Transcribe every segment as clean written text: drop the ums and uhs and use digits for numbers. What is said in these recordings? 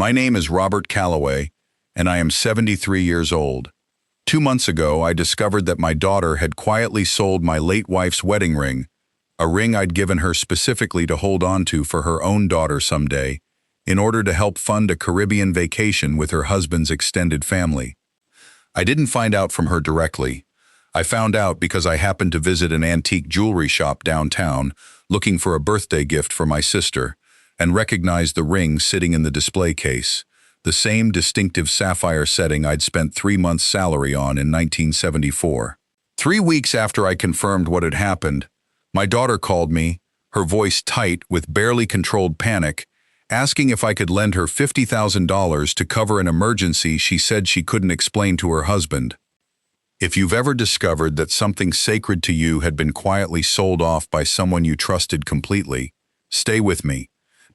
My name is Robert Calloway, and I am 73 years old. 2 months ago, I discovered that my daughter had quietly sold my late wife's wedding ring, a ring I'd given her specifically to hold on to for her own daughter someday, in order to help fund a Caribbean vacation with her husband's extended family. I didn't find out from her directly. I found out because I happened to visit an antique jewelry shop downtown looking for a birthday gift for my sister, and recognized the ring sitting in the display case, the same distinctive sapphire setting I'd spent 3 months' salary on in 1974. 3 weeks after I confirmed what had happened, my daughter called me, her voice tight with barely controlled panic, asking if I could lend her $50,000 to cover an emergency she said she couldn't explain to her husband. If you've ever discovered that something sacred to you had been quietly sold off by someone you trusted completely, stay with me,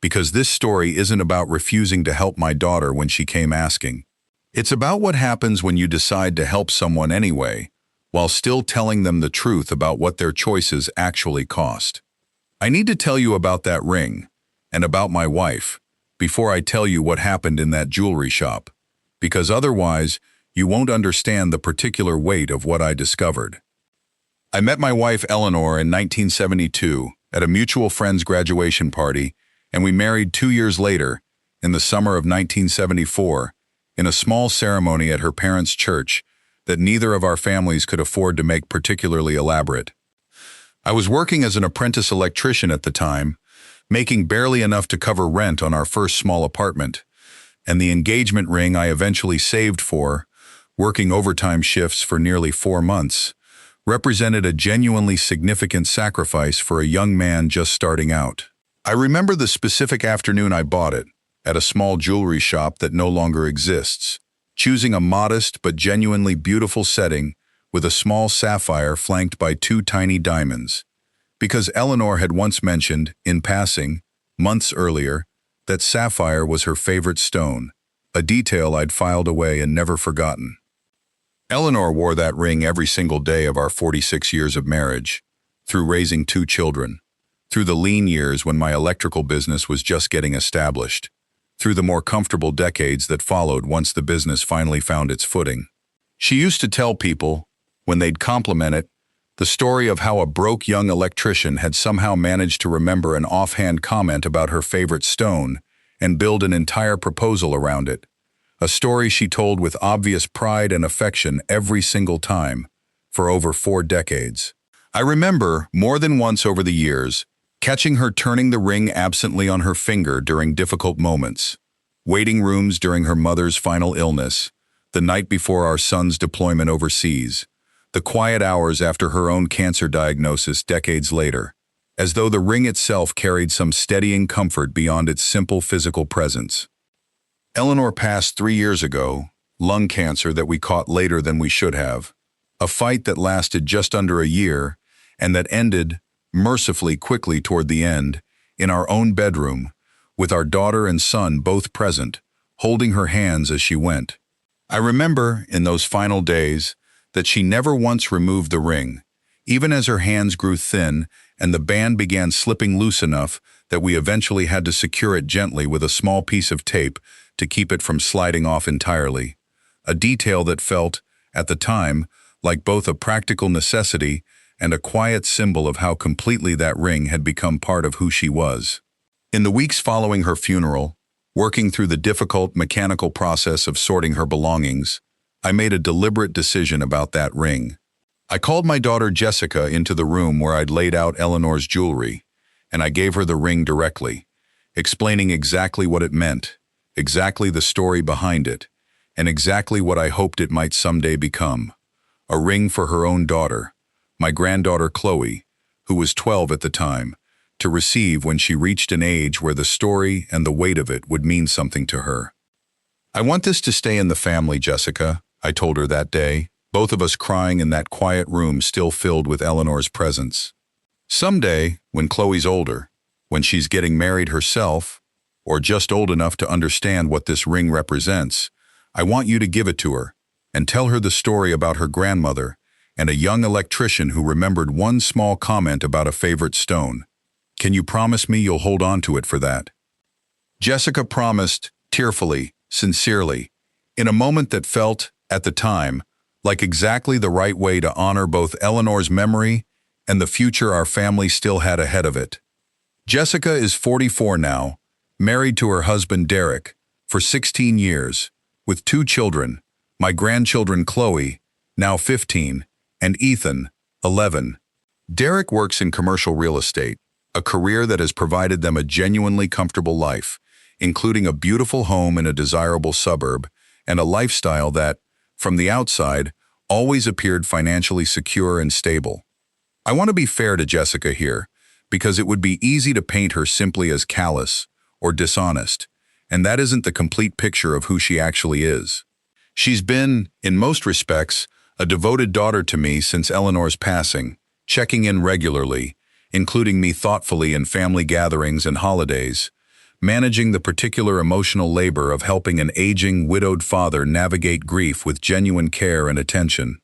because this story isn't about refusing to help my daughter when she came asking. It's about what happens when you decide to help someone anyway, while still telling them the truth about what their choices actually cost. I need to tell you about that ring, and about my wife, before I tell you what happened in that jewelry shop, because otherwise, you won't understand the particular weight of what I discovered. I met my wife Eleanor in 1972 at a mutual friend's graduation party, and we married 2 years later, in the summer of 1974, in a small ceremony at her parents' church that neither of our families could afford to make particularly elaborate. I was working as an apprentice electrician at the time, making barely enough to cover rent on our first small apartment, and the engagement ring I eventually saved for, working overtime shifts for nearly 4 months, represented a genuinely significant sacrifice for a young man just starting out. I remember the specific afternoon I bought it, at a small jewelry shop that no longer exists, choosing a modest but genuinely beautiful setting with a small sapphire flanked by 2 tiny diamonds, because Eleanor had once mentioned, in passing, months earlier, that sapphire was her favorite stone, a detail I'd filed away and never forgotten. Eleanor wore that ring every single day of our 46 years of marriage, through raising 2 children, through the lean years when my electrical business was just getting established, through the more comfortable decades that followed once the business finally found its footing. She used to tell people, when they'd compliment it, the story of how a broke young electrician had somehow managed to remember an offhand comment about her favorite stone and build an entire proposal around it, a story she told with obvious pride and affection every single time, for over 4 decades. I remember, more than once over the years, catching her turning the ring absently on her finger during difficult moments, waiting rooms during her mother's final illness, the night before our son's deployment overseas, the quiet hours after her own cancer diagnosis decades later, as though the ring itself carried some steadying comfort beyond its simple physical presence. Eleanor passed 3 years ago, lung cancer that we caught later than we should have, a fight that lasted just under a year and that ended, mercifully quickly toward the end, in our own bedroom, with our daughter and son both present, holding her hands as she went. I remember, in those final days, that she never once removed the ring, even as her hands grew thin and the band began slipping loose enough that we eventually had to secure it gently with a small piece of tape to keep it from sliding off entirely, a detail that felt, at the time, like both a practical necessity and a quiet symbol of how completely that ring had become part of who she was. In the weeks following her funeral, working through the difficult mechanical process of sorting her belongings, I made a deliberate decision about that ring. I called my daughter Jessica into the room where I'd laid out Eleanor's jewelry, and I gave her the ring directly, explaining exactly what it meant, exactly the story behind it, and exactly what I hoped it might someday become. A ring for her own daughter, my granddaughter Chloe, who was 12 at the time, to receive when she reached an age where the story and the weight of it would mean something to her. "I want this to stay in the family, Jessica," I told her that day, both of us crying in that quiet room still filled with Eleanor's presence. "Someday, when Chloe's older, when she's getting married herself, or just old enough to understand what this ring represents, I want you to give it to her and tell her the story about her grandmother and a young electrician who remembered one small comment about a favorite stone. Can you promise me you'll hold on to it for that?" Jessica promised, tearfully, sincerely, in a moment that felt, at the time, like exactly the right way to honor both Eleanor's memory and the future our family still had ahead of it. Jessica is 44 now, married to her husband Derek, for 16 years, with 2 children, my grandchildren Chloe, now 15, and Ethan, 11. Derek works in commercial real estate, a career that has provided them a genuinely comfortable life, including a beautiful home in a desirable suburb and a lifestyle that, from the outside, always appeared financially secure and stable. I want to be fair to Jessica here, because it would be easy to paint her simply as callous or dishonest, and that isn't the complete picture of who she actually is. She's been, in most respects, a devoted daughter to me since Eleanor's passing, checking in regularly, including me thoughtfully in family gatherings and holidays, managing the particular emotional labor of helping an aging, widowed father navigate grief with genuine care and attention.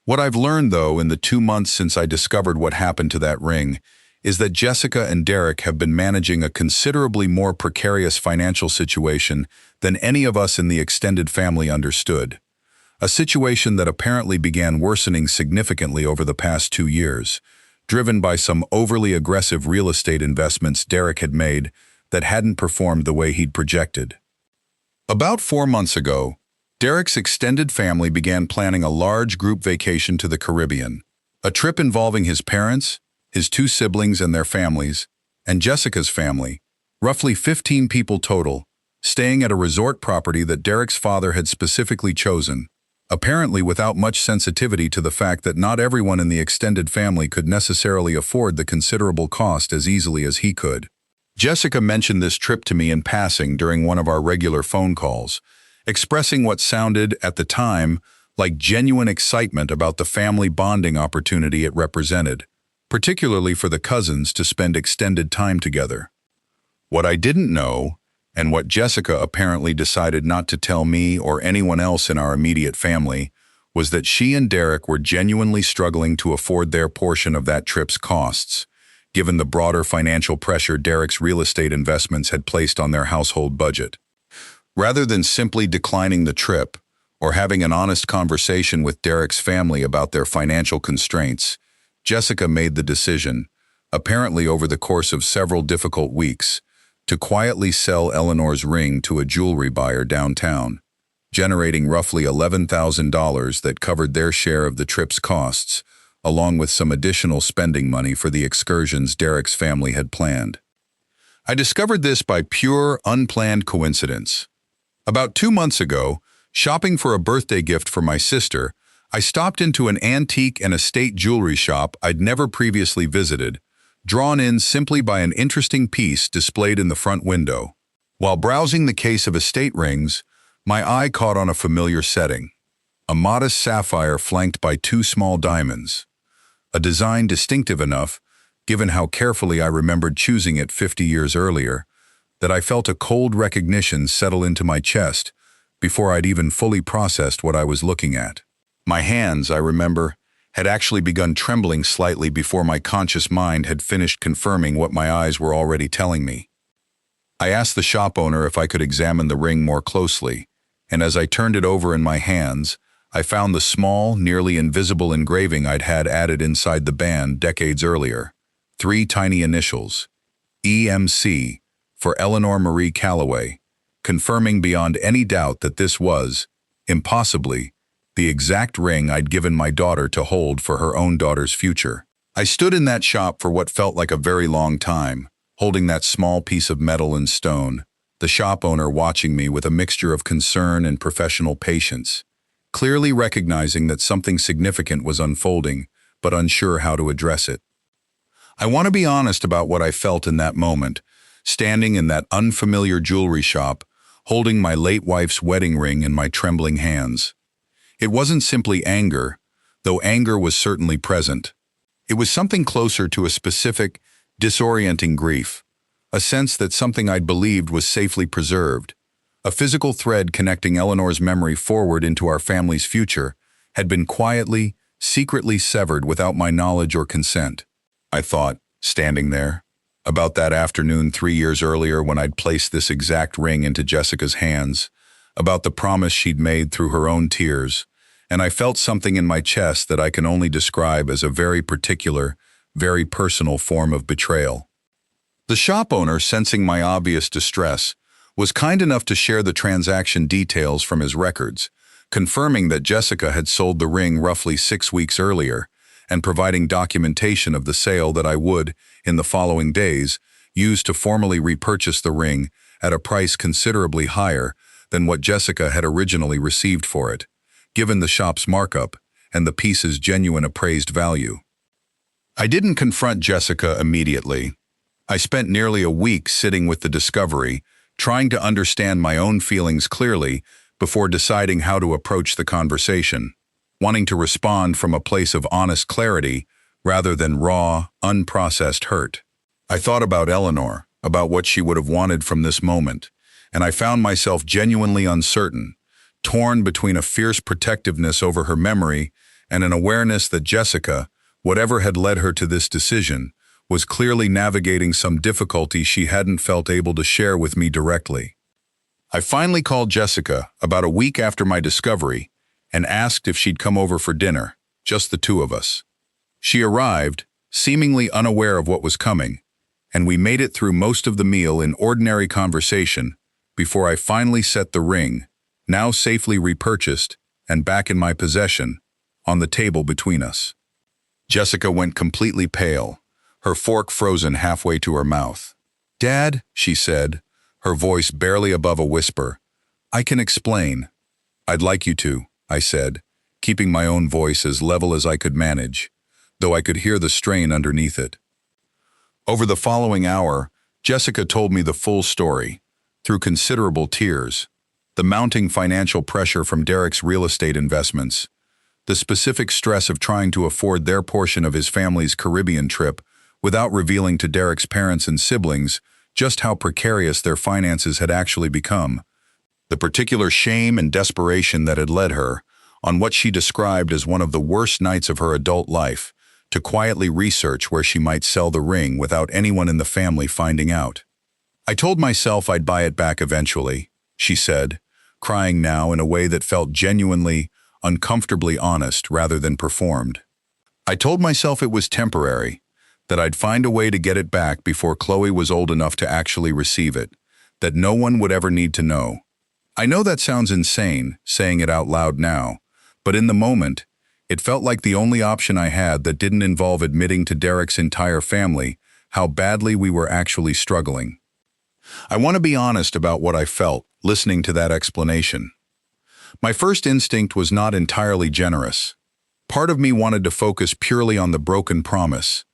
What I've learned, though, in the 2 months since I discovered what happened to that ring, is that Jessica and Derek have been managing a considerably more precarious financial situation than any of us in the extended family understood. A situation that apparently began worsening significantly over the past 2 years, driven by some overly aggressive real estate investments Derek had made that hadn't performed the way he'd projected. About 4 months ago, Derek's extended family began planning a large group vacation to the Caribbean, a trip involving his parents, his 2 siblings and their families, and Jessica's family, roughly 15 people total, staying at a resort property that Derek's father had specifically chosen, apparently without much sensitivity to the fact that not everyone in the extended family could necessarily afford the considerable cost as easily as he could. Jessica mentioned this trip to me in passing during one of our regular phone calls, expressing what sounded, at the time, like genuine excitement about the family bonding opportunity it represented, particularly for the cousins to spend extended time together. What I didn't know, and what Jessica apparently decided not to tell me or anyone else in our immediate family, was that she and Derek were genuinely struggling to afford their portion of that trip's costs, given the broader financial pressure Derek's real estate investments had placed on their household budget. Rather than simply declining the trip, or having an honest conversation with Derek's family about their financial constraints, Jessica made the decision, apparently over the course of several difficult weeks, to quietly sell Eleanor's ring to a jewelry buyer downtown, generating roughly $11,000 that covered their share of the trip's costs, along with some additional spending money for the excursions Derek's family had planned. I discovered this by pure, unplanned coincidence. About 2 months ago, shopping for a birthday gift for my sister, I stopped into an antique and estate jewelry shop I'd never previously visited, drawn in simply by an interesting piece displayed in the front window. While browsing the case of estate rings, my eye caught on a familiar setting, a modest sapphire flanked by 2 small diamonds, a design distinctive enough, given how carefully I remembered choosing it 50 years earlier, that I felt a cold recognition settle into my chest before I'd even fully processed what I was looking at. My hands, I remember, had actually begun trembling slightly before my conscious mind had finished confirming what my eyes were already telling me. I asked the shop owner if I could examine the ring more closely, and as I turned it over in my hands, I found the small, nearly invisible engraving I'd had added inside the band decades earlier. 3 tiny initials, EMC, for Eleanor Marie Calloway, confirming beyond any doubt that this was, impossibly, the exact ring I'd given my daughter to hold for her own daughter's future. I stood in that shop for what felt like a very long time, holding that small piece of metal and stone, the shop owner watching me with a mixture of concern and professional patience, clearly recognizing that something significant was unfolding, but unsure how to address it. I want to be honest about what I felt in that moment, standing in that unfamiliar jewelry shop, holding my late wife's wedding ring in my trembling hands. It wasn't simply anger, though anger was certainly present. It was something closer to a specific, disorienting grief, a sense that something I'd believed was safely preserved, a physical thread connecting Eleanor's memory forward into our family's future, had been quietly, secretly severed without my knowledge or consent. I thought, standing there, about that afternoon 3 years earlier when I'd placed this exact ring into Jessica's hands, about the promise she'd made through her own tears, and I felt something in my chest that I can only describe as a very particular, very personal form of betrayal. The shop owner, sensing my obvious distress, was kind enough to share the transaction details from his records, confirming that Jessica had sold the ring roughly 6 weeks earlier, and providing documentation of the sale that I would, in the following days, use to formally repurchase the ring at a price considerably higher than what Jessica had originally received for it, given the shop's markup and the piece's genuine appraised value. I didn't confront Jessica immediately. I spent nearly a week sitting with the discovery, trying to understand my own feelings clearly before deciding how to approach the conversation, wanting to respond from a place of honest clarity rather than raw, unprocessed hurt. I thought about Eleanor, about what she would have wanted from this moment, and I found myself genuinely uncertain, torn between a fierce protectiveness over her memory and an awareness that Jessica, whatever had led her to this decision, was clearly navigating some difficulty she hadn't felt able to share with me directly. I finally called Jessica about a week after my discovery and asked if she'd come over for dinner, just the two of us. She arrived, seemingly unaware of what was coming, and we made it through most of the meal in ordinary conversation before I finally set the ring, now safely repurchased and back in my possession, on the table between us. Jessica went completely pale, her fork frozen halfway to her mouth. "Dad," she said, her voice barely above a whisper, "I can explain." "I'd like you to," I said, keeping my own voice as level as I could manage, though I could hear the strain underneath it. Over the following hour, Jessica told me the full story, through considerable tears, the mounting financial pressure from Derek's real estate investments, the specific stress of trying to afford their portion of his family's Caribbean trip without revealing to Derek's parents and siblings just how precarious their finances had actually become, the particular shame and desperation that had led her, on what she described as one of the worst nights of her adult life, to quietly research where she might sell the ring without anyone in the family finding out. "I told myself I'd buy it back eventually," she said, crying now in a way that felt genuinely, uncomfortably honest rather than performed. "I told myself it was temporary, that I'd find a way to get it back before Chloe was old enough to actually receive it, that no one would ever need to know. I know that sounds insane, saying it out loud now, but in the moment, it felt like the only option I had that didn't involve admitting to Derek's entire family how badly we were actually struggling. I want to be honest about what I felt, listening to that explanation. My first instinct was not entirely generous. Part of me wanted to focus purely on the broken promise,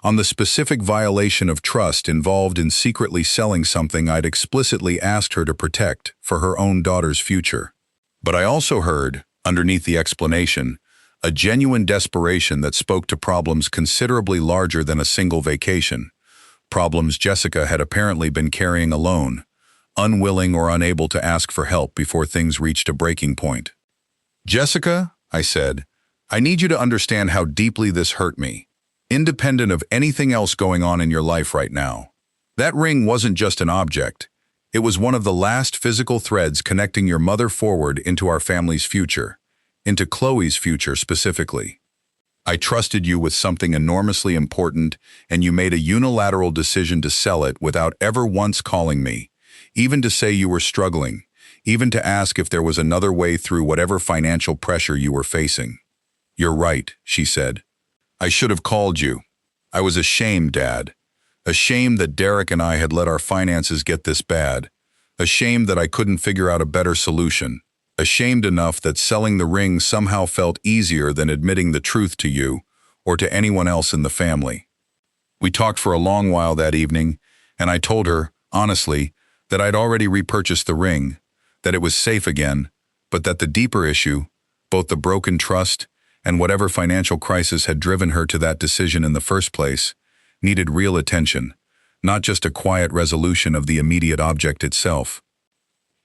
on the specific violation of trust involved in secretly selling something I'd explicitly asked her to protect for her own daughter's future. But I also heard, underneath the explanation, a genuine desperation that spoke to problems considerably larger than a single vacation, problems Jessica had apparently been carrying alone, unwilling or unable to ask for help before things reached a breaking point. "Jessica," I said, "I need you to understand how deeply this hurt me, independent of anything else going on in your life right now. That ring wasn't just an object. It was one of the last physical threads connecting your mother forward into our family's future, into Chloe's future specifically. I trusted you with something enormously important, and you made a unilateral decision to sell it without ever once calling me, even to say you were struggling, even to ask if there was another way through whatever financial pressure you were facing." "You're right," she said. "I should have called you. I was ashamed, Dad. Ashamed that Derek and I had let our finances get this bad. Ashamed that I couldn't figure out a better solution. Ashamed enough that selling the ring somehow felt easier than admitting the truth to you or to anyone else in the family." We talked for a long while that evening, and I told her, honestly, that I'd already repurchased the ring, that it was safe again, but that the deeper issue, both the broken trust and whatever financial crisis had driven her to that decision in the first place, needed real attention, not just a quiet resolution of the immediate object itself.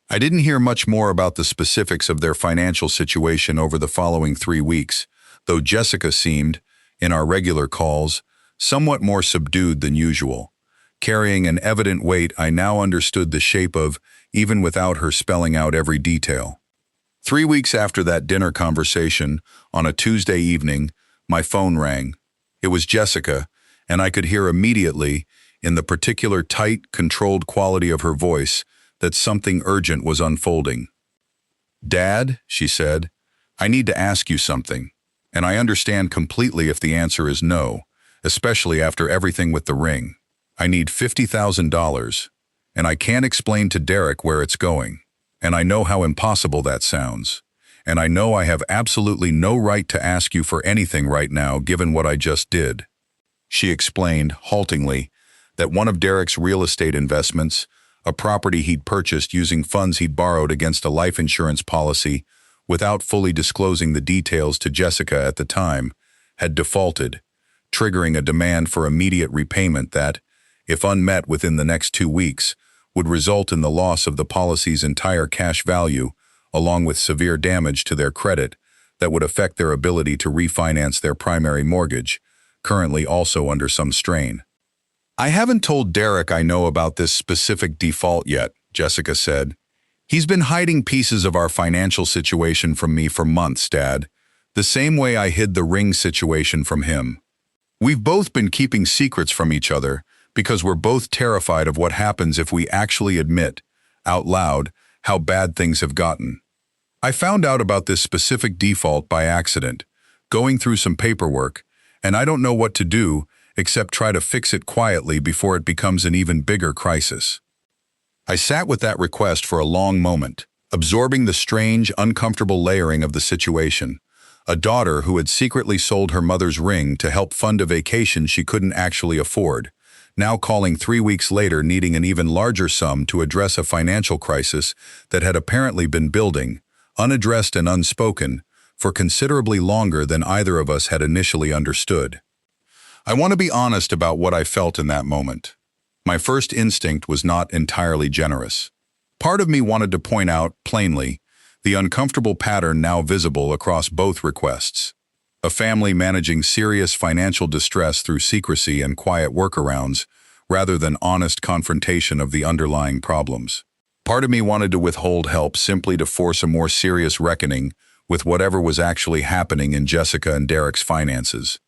I didn't hear much more about the specifics of their financial situation over the following 3 weeks, though Jessica seemed, in our regular calls, somewhat more subdued than usual, carrying an evident weight I now understood the shape of, even without her spelling out every detail. 3 weeks after that dinner conversation, on a Tuesday evening, my phone rang. It was Jessica, and I could hear immediately, in the particular tight, controlled quality of her voice, that something urgent was unfolding. "Dad," she said, "I need to ask you something, and I understand completely if the answer is no, especially after everything with the ring. I need $50,000, and I can't explain to Derek where it's going, and I know how impossible that sounds, and I know I have absolutely no right to ask you for anything right now given what I just did." She explained, haltingly, that one of Derek's real estate investments, a property he'd purchased using funds he'd borrowed against a life insurance policy without fully disclosing the details to Jessica at the time, had defaulted, triggering a demand for immediate repayment that, if unmet within the next 2 weeks, would result in the loss of the policy's entire cash value, along with severe damage to their credit that would affect their ability to refinance their primary mortgage, currently also under some strain. "I haven't told Derek I know about this specific default yet," Jessica said. "He's been hiding pieces of our financial situation from me for months, Dad, the same way I hid the ring situation from him. We've both been keeping secrets from each other because we're both terrified of what happens if we actually admit, out loud, how bad things have gotten. I found out about this specific default by accident, going through some paperwork, and I don't know what to do except try to fix it quietly before it becomes an even bigger crisis." I sat with that request for a long moment, absorbing the strange, uncomfortable layering of the situation. A daughter who had secretly sold her mother's ring to help fund a vacation she couldn't actually afford, now calling 3 weeks later needing an even larger sum to address a financial crisis that had apparently been building, unaddressed and unspoken, for considerably longer than either of us had initially understood. I want to be honest about what I felt in that moment. My first instinct was not entirely generous. Part of me wanted to point out, plainly, the uncomfortable pattern now visible across both requests. A family managing serious financial distress through secrecy and quiet workarounds, rather than honest confrontation of the underlying problems. Part of me wanted to withhold help simply to force a more serious reckoning with whatever was actually happening in Jessica and Derek's finances.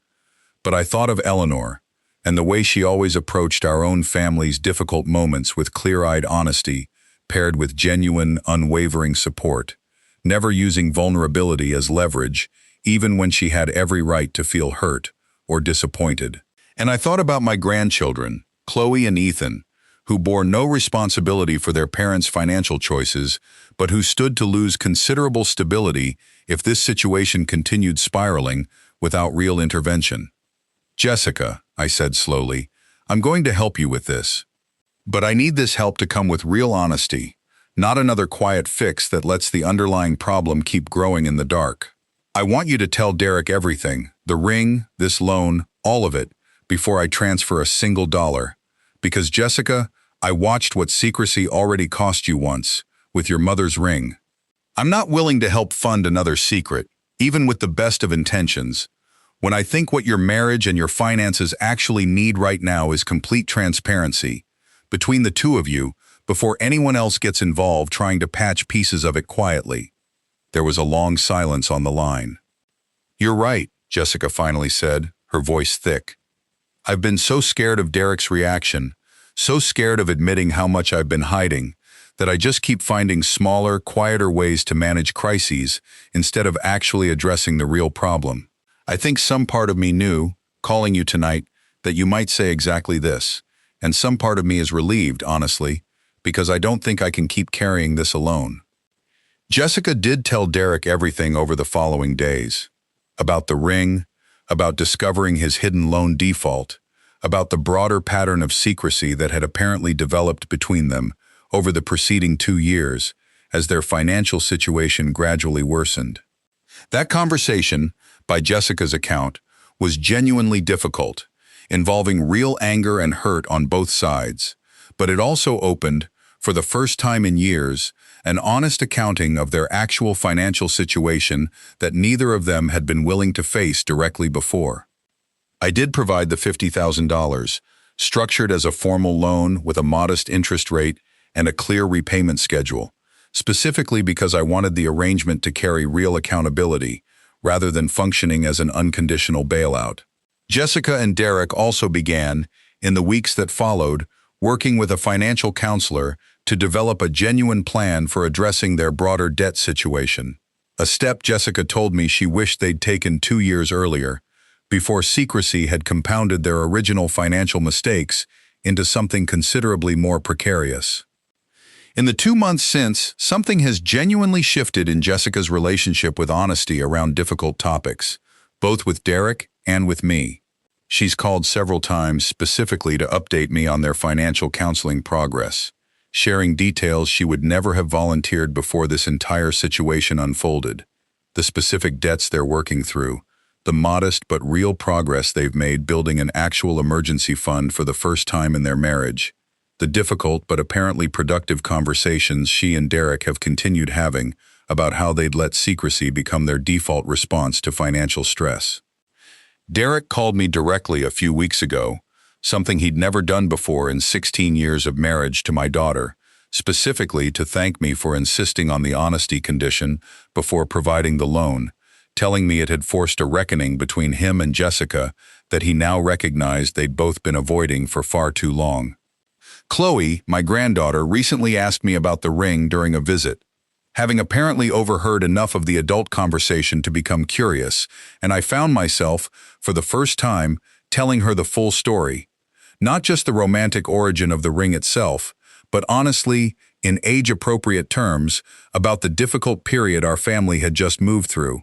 But I thought of Eleanor, and the way she always approached our own family's difficult moments with clear-eyed honesty, paired with genuine, unwavering support, never using vulnerability as leverage, even when she had every right to feel hurt or disappointed. And I thought about my grandchildren, Chloe and Ethan, who bore no responsibility for their parents' financial choices, but who stood to lose considerable stability if this situation continued spiraling without real intervention. "Jessica," I said slowly, "I'm going to help you with this. But I need this help to come with real honesty, not another quiet fix that lets the underlying problem keep growing in the dark. I want you to tell Derek everything, the ring, this loan, all of it, before I transfer a single dollar. Because Jessica, I watched what secrecy already cost you once, with your mother's ring. I'm not willing to help fund another secret, even with the best of intentions, when I think what your marriage and your finances actually need right now is complete transparency, between the two of you, before anyone else gets involved trying to patch pieces of it quietly." There was a long silence on the line. "You're right," Jessica finally said, her voice thick. "I've been so scared of Derek's reaction, so scared of admitting how much I've been hiding, that I just keep finding smaller, quieter ways to manage crises instead of actually addressing the real problem. I think some part of me knew, calling you tonight, that you might say exactly this, and some part of me is relieved, honestly, because I don't think I can keep carrying this alone." Jessica did tell Derek everything over the following days. About the ring, about discovering his hidden loan default, about the broader pattern of secrecy that had apparently developed between them over the preceding 2 years as their financial situation gradually worsened. That conversation, by Jessica's account, was genuinely difficult, involving real anger and hurt on both sides, but it also opened, for the first time in years, an honest accounting of their actual financial situation that neither of them had been willing to face directly before. I did provide the $50,000, structured as a formal loan with a modest interest rate and a clear repayment schedule, specifically because I wanted the arrangement to carry real accountability rather than functioning as an unconditional bailout. Jessica and Derek also began, in the weeks that followed, working with a financial counselor to develop a genuine plan for addressing their broader debt situation. A step Jessica told me she wished they'd taken 2 years earlier, before secrecy had compounded their original financial mistakes into something considerably more precarious. In the 2 months since, something has genuinely shifted in Jessica's relationship with honesty around difficult topics, both with Derek and with me. She's called several times specifically to update me on their financial counseling progress, sharing details she would never have volunteered before this entire situation unfolded, the specific debts they're working through, the modest but real progress they've made building an actual emergency fund for the first time in their marriage, the difficult but apparently productive conversations she and Derek have continued having about how they'd let secrecy become their default response to financial stress. Derek called me directly a few weeks ago, something he'd never done before in 16 years of marriage to my daughter, specifically to thank me for insisting on the honesty condition before providing the loan, telling me it had forced a reckoning between him and Jessica that he now recognized they'd both been avoiding for far too long. Chloe, my granddaughter, recently asked me about the ring during a visit, having apparently overheard enough of the adult conversation to become curious, and I found myself, for the first time, telling her the full story. Not just the romantic origin of the ring itself, but honestly, in age-appropriate terms, about the difficult period our family had just moved through,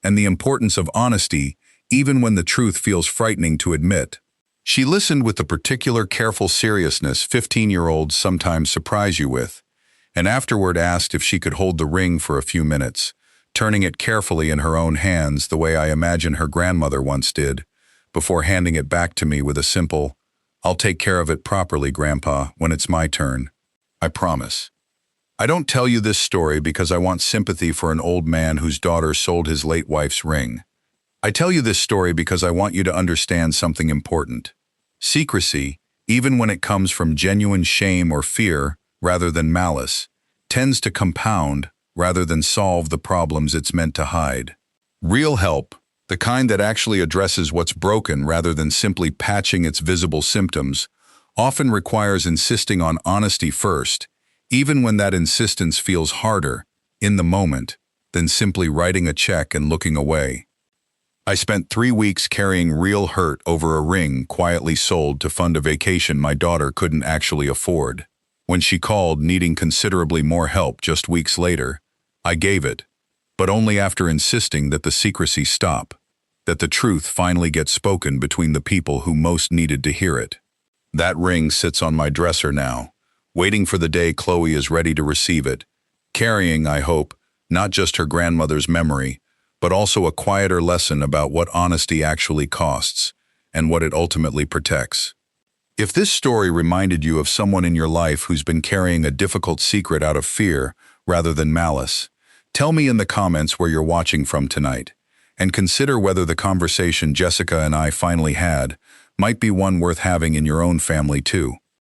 and the importance of honesty, even when the truth feels frightening to admit. She listened with the particular careful seriousness 15-year-olds sometimes surprise you with, and afterward asked if she could hold the ring for a few minutes, turning it carefully in her own hands the way I imagine her grandmother once did, before handing it back to me with a simple, "I'll take care of it properly, Grandpa, when it's my turn. I promise." I don't tell you this story because I want sympathy for an old man whose daughter sold his late wife's ring. I tell you this story because I want you to understand something important. Secrecy, even when it comes from genuine shame or fear rather than malice, tends to compound rather than solve the problems it's meant to hide. Real help, the kind that actually addresses what's broken rather than simply patching its visible symptoms, often requires insisting on honesty first, even when that insistence feels harder, in the moment, than simply writing a check and looking away. I spent 3 weeks carrying real hurt over a ring quietly sold to fund a vacation my daughter couldn't actually afford. When she called needing considerably more help just weeks later, I gave it, but only after insisting that the secrecy stop, that the truth finally gets spoken between the people who most needed to hear it. That ring sits on my dresser now, waiting for the day Chloe is ready to receive it, carrying, I hope, not just her grandmother's memory, but also a quieter lesson about what honesty actually costs and what it ultimately protects. If this story reminded you of someone in your life who's been carrying a difficult secret out of fear rather than malice, tell me in the comments where you're watching from tonight, and consider whether the conversation Jessica and I finally had might be one worth having in your own family too.